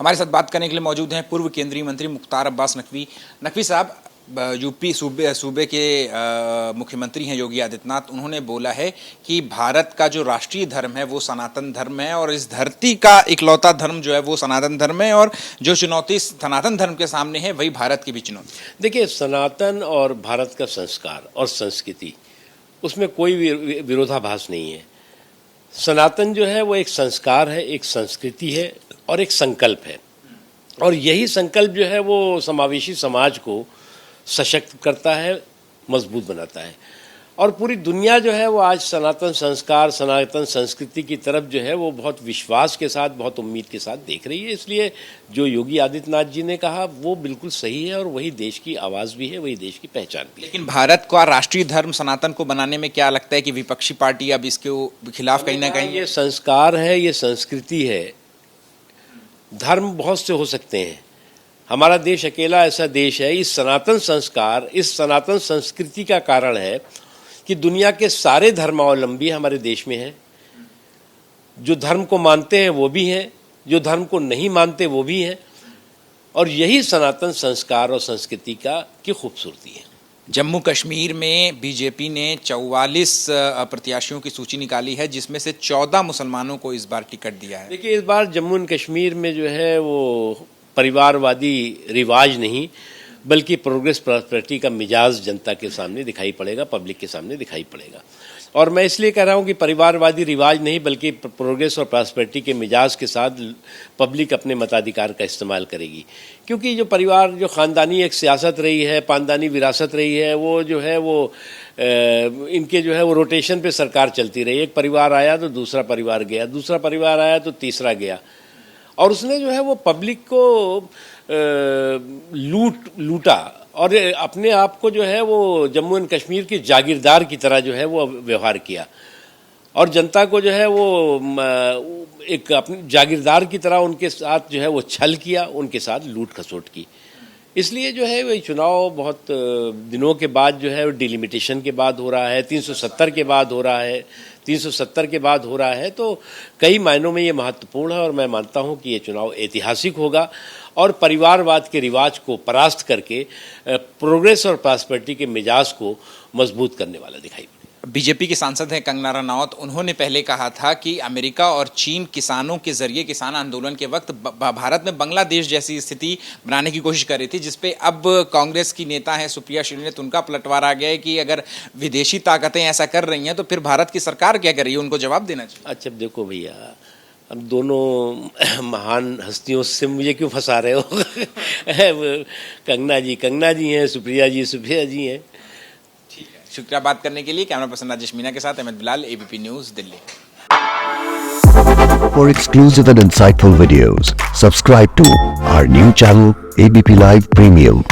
हमारे साथ बात करने के लिए मौजूद हैं पूर्व केंद्रीय मंत्री मुख्तार अब्बास नकवी। नकवी साहब, यूपी सूबे के मुख्यमंत्री हैं योगी आदित्यनाथ। उन्होंने बोला है कि भारत का जो राष्ट्रीय धर्म है वो सनातन धर्म है और इस धरती का इकलौता धर्म जो है वो सनातन धर्म है, और जो चुनौती सनातन धर्म के सामने है वही भारत की भी चुनौती। देखिए, सनातन और भारत का संस्कार और संस्कृति, उसमें कोई विरोधाभास नहीं है। सनातन जो है वो एक संस्कार है, एक संस्कृति है और एक संकल्प है, और यही संकल्प जो है वो समावेशी समाज को सशक्त करता है, मजबूत बनाता है। और पूरी दुनिया जो है वो आज सनातन संस्कार, सनातन संस्कृति की तरफ जो है वो बहुत विश्वास के साथ, बहुत उम्मीद के साथ देख रही है। इसलिए जो योगी आदित्यनाथ जी ने कहा वो बिल्कुल सही है, और वही देश की आवाज़ भी है, वही देश की पहचान भी है। लेकिन भारत का राष्ट्रीय धर्म सनातन को बनाने में क्या लगता है कि विपक्षी पार्टी अब इसके खिलाफ कहीं ना कहीं? ये संस्कार है, ये संस्कृति है। धर्म बहुत से हो सकते हैं, हमारा देश अकेला ऐसा देश है। इस सनातन संस्कार, इस सनातन संस्कृति का कारण है कि दुनिया के सारे धर्मावलंबी हमारे देश में हैं। जो धर्म को मानते हैं वो भी हैं, जो धर्म को नहीं मानते वो भी हैं, और यही सनातन संस्कार और संस्कृति की खूबसूरती है। जम्मू कश्मीर में बीजेपी ने 44 प्रत्याशियों की सूची निकाली है, जिसमें से 14 मुसलमानों को इस बार टिकट दिया है। देखिए, इस बार जम्मू एंड कश्मीर में जो है वो परिवारवादी रिवाज नहीं, बल्कि प्रोग्रेस प्रॉस्पेरिटी का मिजाज जनता के सामने दिखाई पड़ेगा, पब्लिक के सामने दिखाई पड़ेगा। और मैं इसलिए कह रहा हूँ कि परिवारवादी रिवाज नहीं, बल्कि प्रोग्रेस और प्रॉस्पेरिटी के मिजाज के साथ पब्लिक अपने मताधिकार का इस्तेमाल करेगी। क्योंकि जो परिवार, जो ख़ानदानी एक सियासत रही है, ख़ानदानी विरासत रही है, वो जो है वो इनके जो है वो रोटेशन पे सरकार चलती रही। एक परिवार आया तो दूसरा परिवार गया, दूसरा परिवार आया तो तीसरा गया, और उसने जो है वो पब्लिक को लूटा और अपने आप को जो है वो जम्मू एंड कश्मीर के जागीरदार की तरह जो है वो व्यवहार किया, और जनता को जो है वो एक अपने जागीरदार की तरह उनके साथ जो है वो छल किया, उनके साथ लूट खसोट की। इसलिए जो है वही चुनाव बहुत दिनों के बाद जो है डिलिमिटेशन के बाद हो रहा है, 370 के बाद हो रहा है, 370 के बाद हो रहा है, तो कई मायनों में ये महत्वपूर्ण है। और मैं मानता हूँ कि ये चुनाव ऐतिहासिक होगा और परिवारवाद के रिवाज को परास्त करके प्रोग्रेस और प्रॉस्पेरिटी के मिजाज को मजबूत करने वाला दिखाई पड़ेगा। बीजेपी के सांसद हैं कंगना रनौत। उन्होंने पहले कहा था कि अमेरिका और चीन किसानों के जरिए किसान आंदोलन के वक्त भारत में बांग्लादेश जैसी स्थिति बनाने की कोशिश कर रही थी, जिसपे अब कांग्रेस की नेता है सुप्रिया श्रीनेत, उनका पलटवार आ गया है कि अगर विदेशी ताकतें ऐसा कर रही हैं तो फिर भारत की सरकार क्या कर रही है, उनको जवाब देना चाहिए। अच्छा, देखो भैया, अब दोनों महान हस्तियों से मुझे क्यों फंसा रहे हो? कंगना जी हैं, सुप्रिया जी हैं। ठीक है, शुक्रिया बात करने के लिए। कैमरा पर्सन राजेश मीना के साथ Ahmed Bilal, ABP news, Delhi. For exclusive and insightful videos, subscribe to our new channel ABP Live Premium.